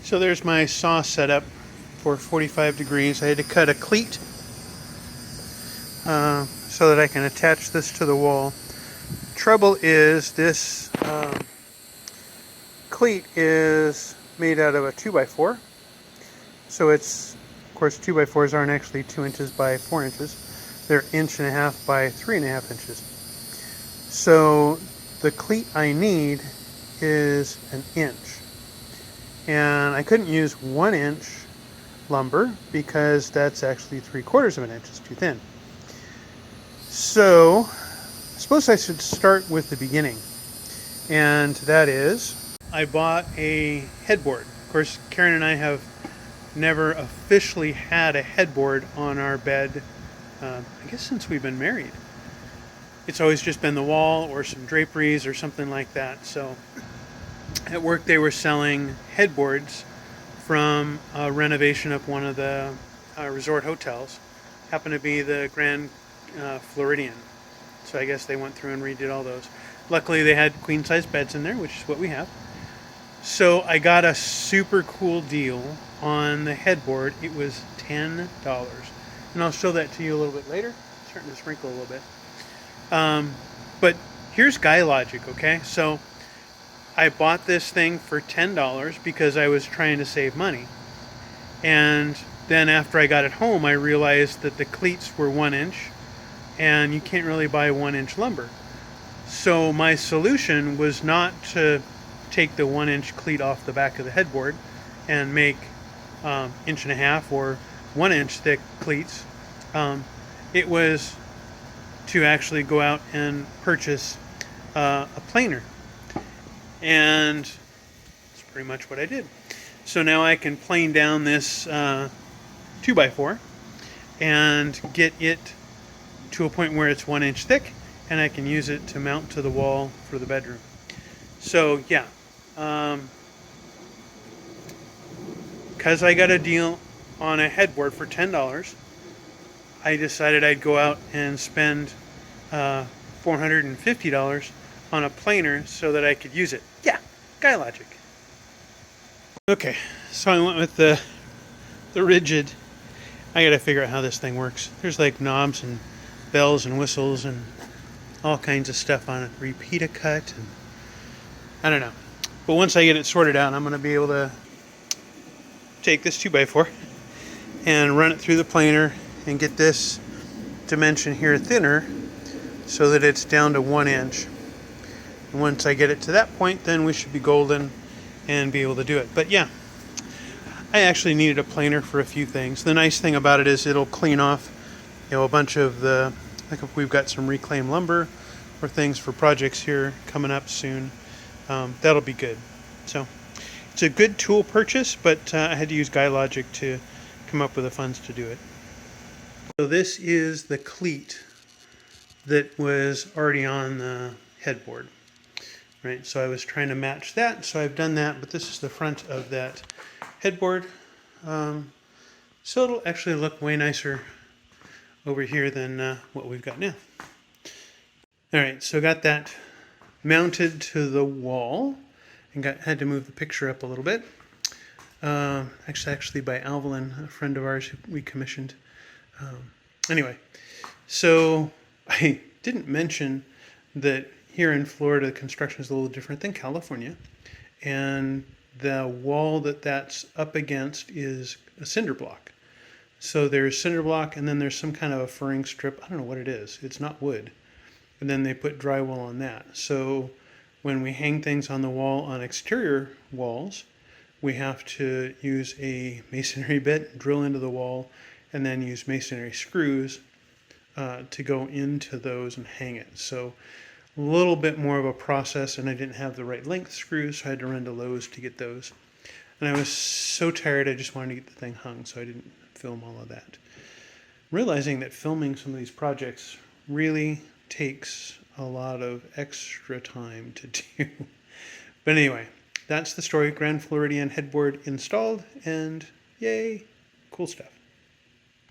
So there's my saw setup for 45 degrees. I had to cut a cleat so that I can attach this to the wall. Trouble is this cleat is made out of a 2x4. So it's, of course, 2x4s aren't actually 2 inches by 4 inches. They're 1.5 inches by 3.5 inches. So the cleat I need is 1 inch. And I couldn't use 1 inch lumber because that's actually 3/4 of an inch. It's too thin. So I suppose I should start with the beginning. And that is, I bought a headboard. Of course, Karen and I have never officially had a headboard on our bed, I guess since we've been married. It's always just been the wall or some draperies or something like that. So at work they were selling headboards from a renovation of one of the resort hotels. Happened to be the Grand Floridian. So I guess they went through and redid all those. Luckily they had queen size beds in there, which is what we have. So I got a super cool deal on the headboard. It was $10. And I'll show that to you a little bit later. It's starting to sprinkle a little bit. But here's guy logic, okay? So I bought this thing for $10 because I was trying to save money. And then after I got it home, I realized that the cleats were 1 inch and you can't really buy 1 inch lumber. So my solution was not to take the 1 inch cleat off the back of the headboard and make 1.5 inch or 1 inch thick cleats. It was to actually go out and purchase a planer. And that's pretty much what I did. So now I can plane down this 2x4 and get it to a point where it's 1 inch thick, and I can use it to mount to the wall for the bedroom. So yeah, because I got a deal on a headboard for $10, I decided I'd go out and spend $450 on a planer so that I could use it. Yeah, guy logic. Okay, so I went with the rigid. I gotta figure out how this thing works. There's like knobs and bells and whistles and all kinds of stuff on it. Repeat a cut, and I don't know. But once I get it sorted out, I'm gonna be able to take this 2x4 and run it through the planer and get this dimension here thinner so that it's down to 1 inch. And once I get it to that point, then we should be golden and be able to do it. But yeah, I actually needed a planer for a few things. The nice thing about it is it'll clean off, a bunch of the, like if we've got some reclaimed lumber or things for projects here coming up soon, that'll be good. So it's a good tool purchase, but I had to use guy logic to come up with the funds to do it. So this is the cleat that was already on the headboard, right? So I was trying to match that, so I've done that, but this is the front of that headboard. So it'll actually look way nicer over here than what we've got now. All right, so got that mounted to the wall and had to move the picture up a little bit. Actually by Alvalin, a friend of ours who we commissioned. Anyway, so I didn't mention that here in Florida, the construction is a little different than California. And the wall that's up against is a cinder block. So there's cinder block, and then there's some kind of a furring strip. I don't know what it is. It's not wood. And then they put drywall on that. So when we hang things on the wall on exterior walls, we have to use a masonry bit, drill into the wall, and then use masonry screws to go into those and hang it. So a little bit more of a process, and I didn't have the right length screws, so I had to run to Lowe's to get those. And I was so tired, I just wanted to get the thing hung, so I didn't film all of that. Realizing that filming some of these projects really takes a lot of extra time to do. But anyway, that's the story. Grand Floridian headboard installed, and yay, cool stuff.